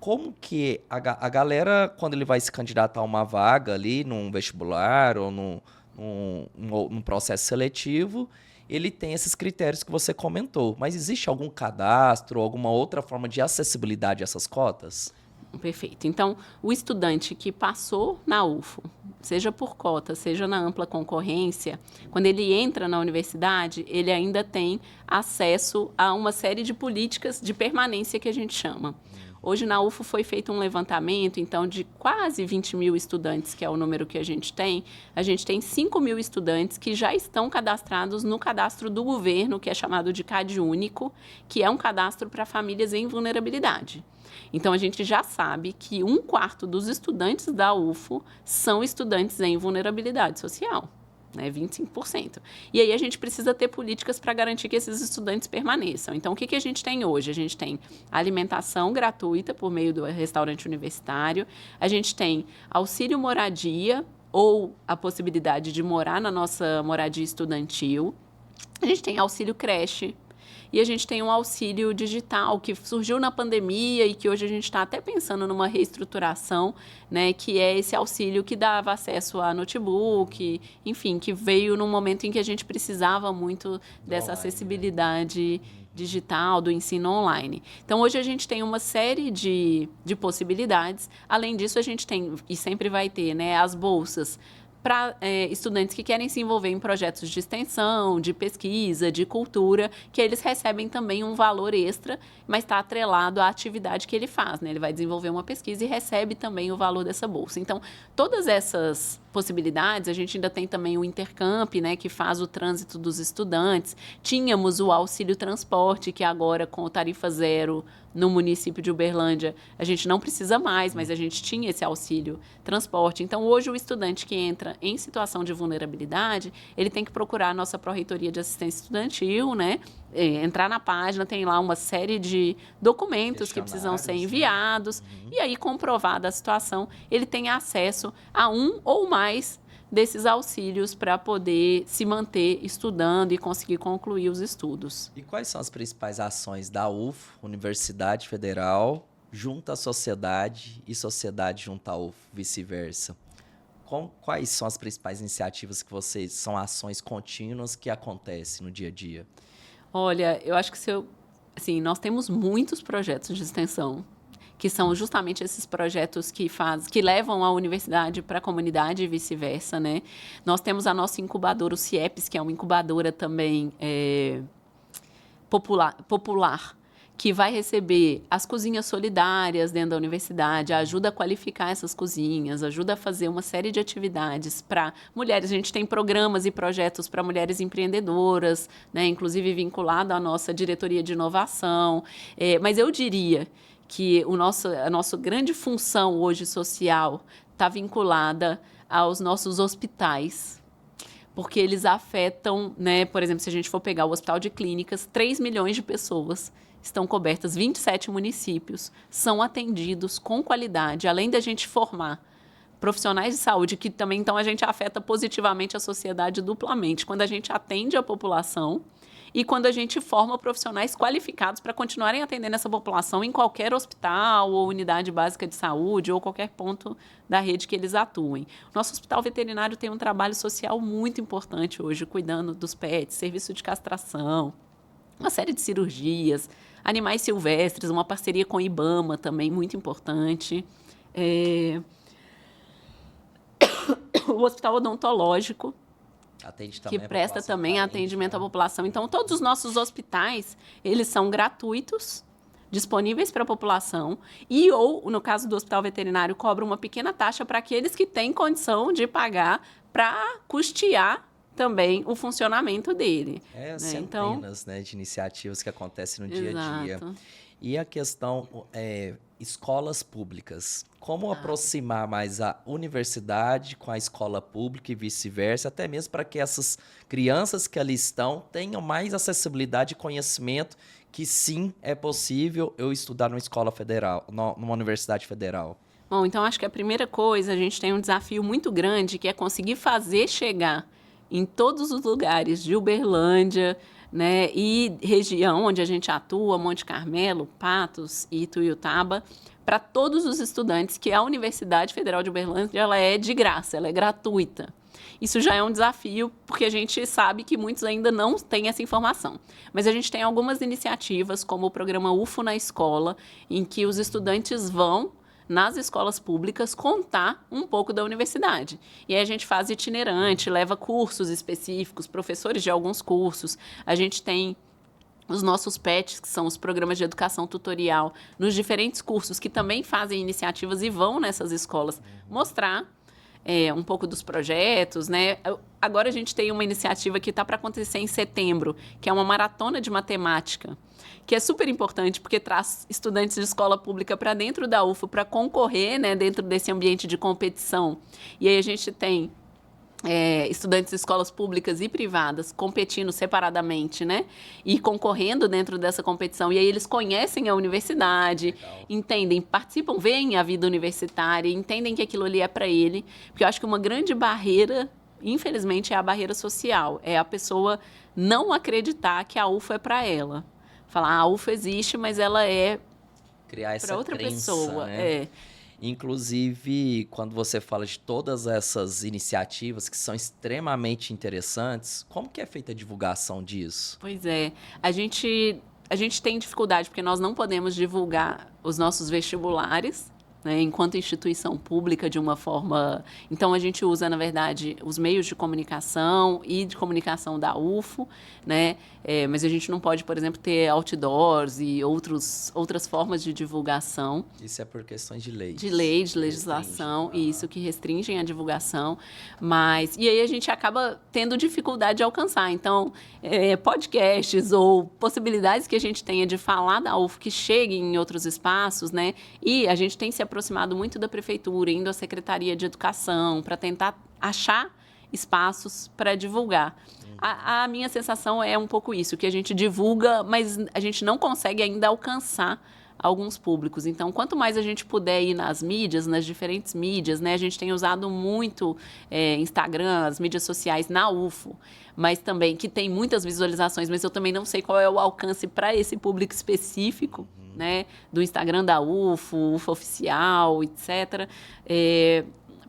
Como que a galera, quando ele vai se candidatar a uma vaga ali, num vestibular ou num processo seletivo, ele tem esses critérios que você comentou. Mas existe algum cadastro, alguma outra forma de acessibilidade a essas cotas? Perfeito. Então, o estudante que passou na UFO, seja por cota, seja na ampla concorrência, quando ele entra na universidade, ele ainda tem acesso a uma série de políticas de permanência que a gente chama. Hoje, na UFO, foi feito um levantamento, então, de quase 20 mil estudantes, que é o número que a gente tem 5 mil estudantes que já estão cadastrados no cadastro do governo, que é chamado de CadÚnico, que é um cadastro para famílias em vulnerabilidade. Então, a gente já sabe que 1/4 dos estudantes da UFO são estudantes em vulnerabilidade social. 25%. E aí a gente precisa ter políticas para garantir que esses estudantes permaneçam. Então, o que a gente tem hoje? A gente tem alimentação gratuita por meio do restaurante universitário, a gente tem auxílio moradia ou a possibilidade de morar na nossa moradia estudantil, a gente tem auxílio creche, e a gente tem um auxílio digital que surgiu na pandemia e que hoje a gente está até pensando numa reestruturação, né, que é esse auxílio que dava acesso a notebook, enfim, que veio num momento em que a gente precisava muito dessa acessibilidade digital, do ensino online. Então, hoje a gente tem uma série de possibilidades. Além disso, a gente tem, e sempre vai ter, né, as bolsas para estudantes que querem se envolver em projetos de extensão, de pesquisa, de cultura, que eles recebem também um valor extra, mas está atrelado à atividade que ele faz, né? Ele vai desenvolver uma pesquisa e recebe também o valor dessa bolsa. Então, todas essas possibilidades, a gente ainda tem também o Intercamp, né, que faz o trânsito dos estudantes. Tínhamos o auxílio transporte, que agora, com o tarifa zero no município de Uberlândia, a gente não precisa mais, mas a gente tinha esse auxílio transporte. Então, hoje, o estudante que entra em situação de vulnerabilidade, ele tem que procurar a nossa Pró-Reitoria de Assistência Estudantil, né? Entrar na página, tem lá uma série de documentos que precisam ser enviados, e aí, comprovada a situação, ele tem acesso a um ou mais desses auxílios para poder se manter estudando e conseguir concluir os estudos. E quais são as principais ações da UFO, Universidade Federal, junto à sociedade e sociedade junto à UFO, vice-versa? Quais são as principais iniciativas que vocês, são ações contínuas que acontecem no dia a dia? Olha, eu acho que nós temos muitos projetos de extensão, que são justamente esses projetos que levam a universidade para a comunidade e vice-versa, né? Nós temos a nossa incubadora, o CIEPS, que é uma incubadora também popular, que vai receber as cozinhas solidárias dentro da universidade, ajuda a qualificar essas cozinhas, ajuda a fazer uma série de atividades para mulheres. A gente tem programas e projetos para mulheres empreendedoras, né? Inclusive vinculado à nossa diretoria de inovação. Mas eu diria que a nossa grande função hoje social está vinculada aos nossos hospitais, porque eles afetam, né? Por exemplo, se a gente for pegar o Hospital de Clínicas, 3 milhões de pessoas estão cobertas, 27 municípios são atendidos com qualidade, além da gente formar profissionais de saúde, que também, então, a gente afeta positivamente a sociedade duplamente. Quando a gente atende a população e quando a gente forma profissionais qualificados para continuarem atendendo essa população em qualquer hospital ou unidade básica de saúde ou qualquer ponto da rede que eles atuem. Nosso hospital veterinário tem um trabalho social muito importante hoje, cuidando dos pets, serviço de castração, uma série de cirurgias, animais silvestres, uma parceria com o IBAMA também muito importante. O hospital odontológico, Atende também que presta também carente, atendimento à né? população. Então, todos os nossos hospitais, eles são gratuitos, disponíveis para a população e ou, no caso do hospital veterinário, cobra uma pequena taxa para aqueles que têm condição de pagar para custear também o funcionamento dele. Centenas, né, de iniciativas que acontecem no dia a dia. Exato. E a questão escolas públicas. Como aproximar mais a universidade com a escola pública e vice-versa, até mesmo para que essas crianças que ali estão tenham mais acessibilidade e conhecimento que sim, é possível eu estudar numa escola federal, numa universidade federal. Bom, então acho que a primeira coisa, a gente tem um desafio muito grande, que é conseguir fazer chegar em todos os lugares de Uberlândia, né, e região onde a gente atua, Monte Carmelo, Patos e Ituiutaba, para todos os estudantes que a Universidade Federal de Uberlândia ela é de graça, ela é gratuita. Isso já é um desafio, porque a gente sabe que muitos ainda não têm essa informação. Mas a gente tem algumas iniciativas, como o programa UFO na Escola, em que os estudantes vão nas escolas públicas contar um pouco da universidade. E aí a gente faz itinerante, leva cursos específicos, professores de alguns cursos. A gente tem os nossos PETs, que são os programas de educação tutorial, nos diferentes cursos, que também fazem iniciativas e vão nessas escolas mostrar um pouco dos projetos, né? Agora a gente tem uma iniciativa que está para acontecer em setembro, que é uma maratona de matemática, que é super importante porque traz estudantes de escola pública para dentro da UFO para concorrer, né, dentro desse ambiente de competição. E aí a gente tem estudantes de escolas públicas e privadas competindo separadamente, né? E concorrendo dentro dessa competição. E aí eles conhecem a universidade, entendem, participam, veem a vida universitária, entendem que aquilo ali é para ele. Porque eu acho que uma grande barreira, infelizmente, é a barreira social. É a pessoa não acreditar que a UFO é para ela. Falar, a UFO existe, mas ela é para outra pessoa. Né? Inclusive, quando você fala de todas essas iniciativas que são extremamente interessantes, como que é feita a divulgação disso? Pois é, a gente tem dificuldade porque nós não podemos divulgar os nossos vestibulares, né, enquanto instituição pública de uma forma... Então, a gente usa, na verdade, os meios de comunicação e de comunicação da UFO, né? Mas a gente não pode, por exemplo, ter outdoors e outras formas de divulgação. Isso é por questões de lei. De lei, de legislação, e isso que restringem a divulgação. E aí a gente acaba tendo dificuldade de alcançar. Então, podcasts ou possibilidades que a gente tenha de falar da UFO que cheguem em outros espaços, né? E a gente tem se aproximado muito da prefeitura, indo à Secretaria de Educação, para tentar achar espaços para divulgar. A minha sensação é um pouco isso, que a gente divulga, mas a gente não consegue ainda alcançar alguns públicos. Então, quanto mais a gente puder ir nas mídias, nas diferentes mídias, né? A gente tem usado muito Instagram, as mídias sociais na UFO, mas também que tem muitas visualizações, mas eu também não sei qual é o alcance para esse público específico, né? Do Instagram da UFO, UFO Oficial, etc.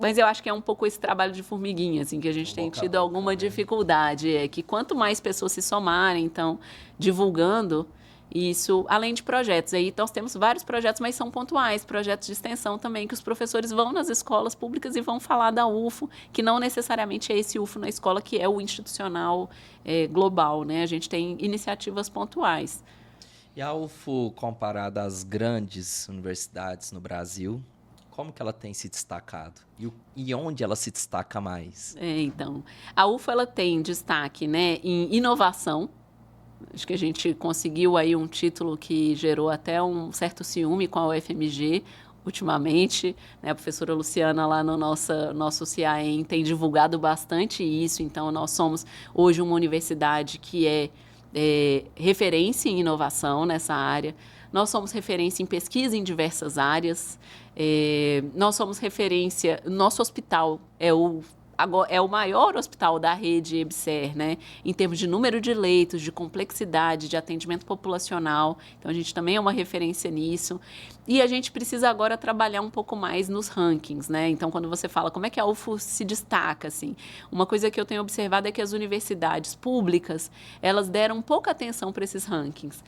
Mas eu acho que é um pouco esse trabalho de formiguinha, assim, que a gente tem tido alguma dificuldade. Que quanto mais pessoas se somarem, então, divulgando isso, além de projetos. Aí nós temos vários projetos, mas são pontuais, projetos de extensão também, que os professores vão nas escolas públicas e vão falar da UFO, que não necessariamente é esse UFO na escola, que é o institucional global, né? A gente tem iniciativas pontuais. E a UFO, comparada às grandes universidades no Brasil, como que ela tem se destacado? E onde ela se destaca mais? Então, a UFO ela tem destaque, né, em inovação. Acho que a gente conseguiu aí um título que gerou até um certo ciúme com a UFMG ultimamente, né? A professora Luciana lá no nosso CIAEM tem divulgado bastante isso. Então, nós somos hoje uma universidade que é referência em inovação nessa área. nós somos referência em pesquisa em diversas áreas, nós somos referência, nosso hospital é o maior hospital da rede EBSER, né, em termos de número de leitos, de complexidade, de atendimento populacional. Então, a gente também é uma referência nisso. E a gente precisa agora trabalhar um pouco mais nos rankings, né? Então, quando você fala como é que a UFO se destaca, assim, uma coisa que eu tenho observado é que as universidades públicas, elas deram pouca atenção para esses rankings.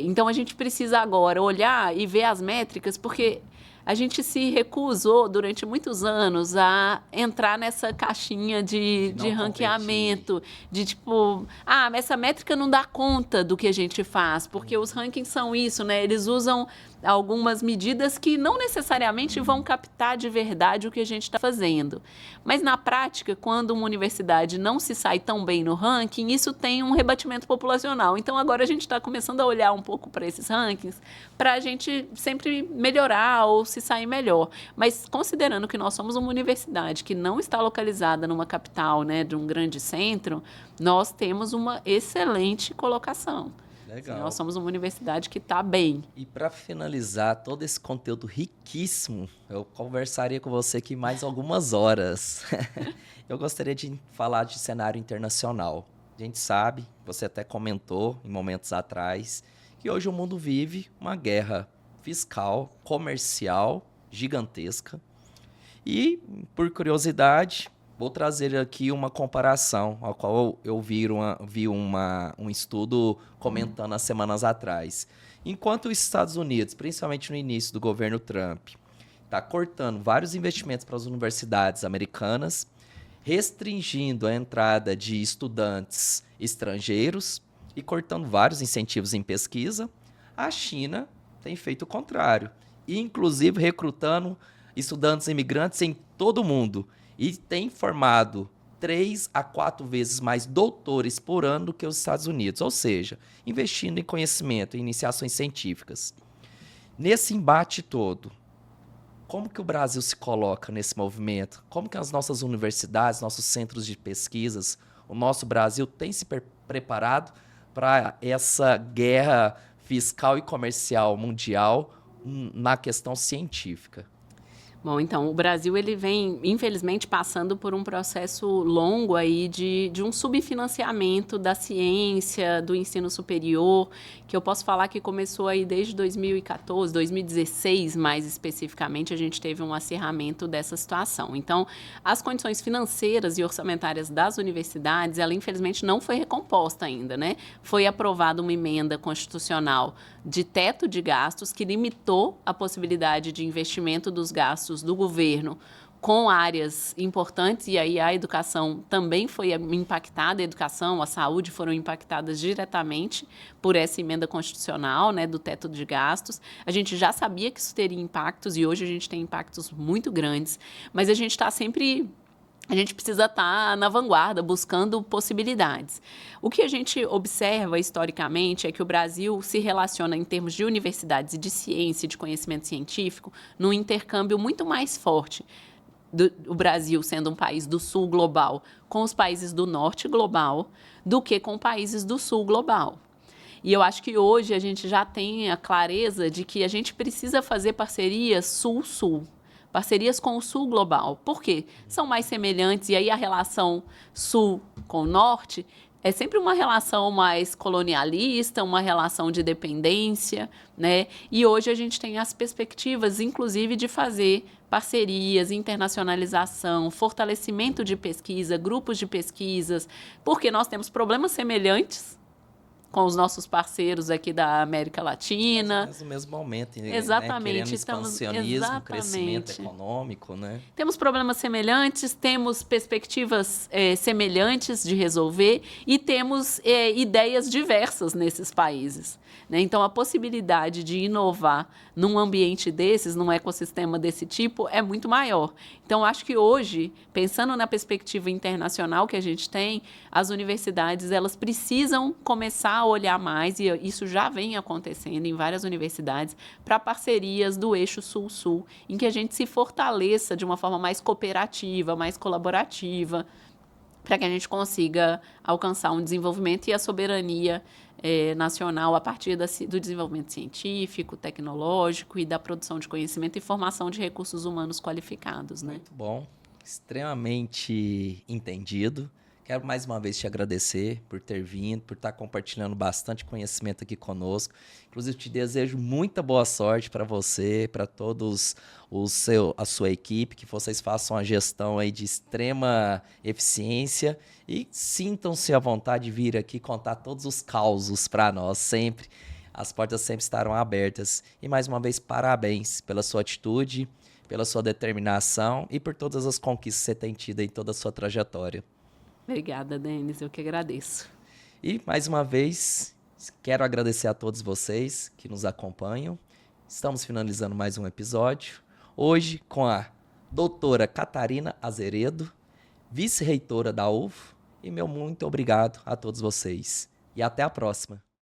Então, a gente precisa agora olhar e ver as métricas, porque a gente se recusou durante muitos anos a entrar nessa caixinha de ranqueamento, de tipo, essa métrica não dá conta do que a gente faz, porque os rankings são isso, né? Eles usam algumas medidas que não necessariamente vão captar de verdade o que a gente está fazendo. Mas, na prática, quando uma universidade não se sai tão bem no ranking, isso tem um rebatimento populacional. Então, agora a gente está começando a olhar um pouco para esses rankings para a gente sempre melhorar ou se sair melhor. Mas, considerando que nós somos uma universidade que não está localizada numa capital, né, de um grande centro, nós temos uma excelente colocação. Legal. Nós somos uma universidade que está bem. E para finalizar todo esse conteúdo riquíssimo, eu conversaria com você aqui mais algumas horas. Eu gostaria de falar de cenário internacional. A gente sabe, você até comentou em momentos atrás, que hoje o mundo vive uma guerra fiscal, comercial, gigantesca. E, por curiosidade, vou trazer aqui uma comparação, ao qual eu vi um estudo comentando há semanas atrás. Enquanto os Estados Unidos, principalmente no início do governo Trump, está cortando vários investimentos para as universidades americanas, restringindo a entrada de estudantes estrangeiros e cortando vários incentivos em pesquisa, a China tem feito o contrário, e inclusive recrutando estudantes imigrantes em todo o mundo. E tem formado 3 a 4 vezes mais doutores por ano do que os Estados Unidos, ou seja, investindo em conhecimento, em iniciações científicas. Nesse embate todo, como que o Brasil se coloca nesse movimento? Como que as nossas universidades, nossos centros de pesquisas, o nosso Brasil tem se preparado para essa guerra fiscal e comercial mundial na questão científica? Bom, então, o Brasil ele vem, infelizmente, passando por um processo longo aí de um subfinanciamento da ciência, do ensino superior, que eu posso falar que começou aí desde 2014, 2016, mais especificamente, a gente teve um acirramento dessa situação. Então, as condições financeiras e orçamentárias das universidades, ela infelizmente não foi recomposta ainda, né? Foi aprovada uma emenda constitucional de teto de gastos que limitou a possibilidade de investimento dos gastos do governo com áreas importantes, e aí a educação também foi impactada, a educação, a saúde foram impactadas diretamente por essa emenda constitucional, né, do teto de gastos. A gente já sabia que isso teria impactos e hoje a gente tem impactos muito grandes, mas a gente precisa estar na vanguarda, buscando possibilidades. O que a gente observa historicamente é que o Brasil se relaciona, em termos de universidades e de ciência e de conhecimento científico, num intercâmbio muito mais forte. O Brasil sendo um país do sul global com os países do norte global do que com países do sul global. E eu acho que hoje a gente já tem a clareza de que a gente precisa fazer parcerias sul-sul. Parcerias com o sul global. Por quê? São mais semelhantes, e aí a relação sul com o norte é sempre uma relação mais colonialista, uma relação de dependência, né? E hoje a gente tem as perspectivas, inclusive, de fazer parcerias, internacionalização, fortalecimento de pesquisa, grupos de pesquisas, porque nós temos problemas semelhantes com os nossos parceiros aqui da América Latina. Mas no mesmo momento, exatamente, né? Querendo expansionismo, crescimento econômico, né? Temos problemas semelhantes, temos perspectivas semelhantes de resolver e temos ideias diversas nesses países, né? Então, a possibilidade de inovar num ambiente desses, num ecossistema desse tipo, é muito maior. Então, acho que hoje, pensando na perspectiva internacional que a gente tem, as universidades elas precisam começar a olhar mais, e isso já vem acontecendo em várias universidades, para parcerias do eixo sul-sul, em que a gente se fortaleça de uma forma mais cooperativa, mais colaborativa, para que a gente consiga alcançar um desenvolvimento e a soberania nacional a partir do desenvolvimento científico, tecnológico e da produção de conhecimento e formação de recursos humanos qualificados, né? Muito bom, extremamente entendido. Quero mais uma vez te agradecer por ter vindo, por estar compartilhando bastante conhecimento aqui conosco. Inclusive, te desejo muita boa sorte para você, para todos a sua equipe, que vocês façam uma gestão aí de extrema eficiência e sintam-se à vontade de vir aqui contar todos os causos para nós sempre. As portas sempre estarão abertas. E mais uma vez, parabéns pela sua atitude, pela sua determinação e por todas as conquistas que você tem tido em toda a sua trajetória. Obrigada, Denis. Eu que agradeço. E, mais uma vez, quero agradecer a todos vocês que nos acompanham. Estamos finalizando mais um episódio. Hoje com a doutora Catarina Azeredo, vice-reitora da UFO. E meu muito obrigado a todos vocês. E até a próxima.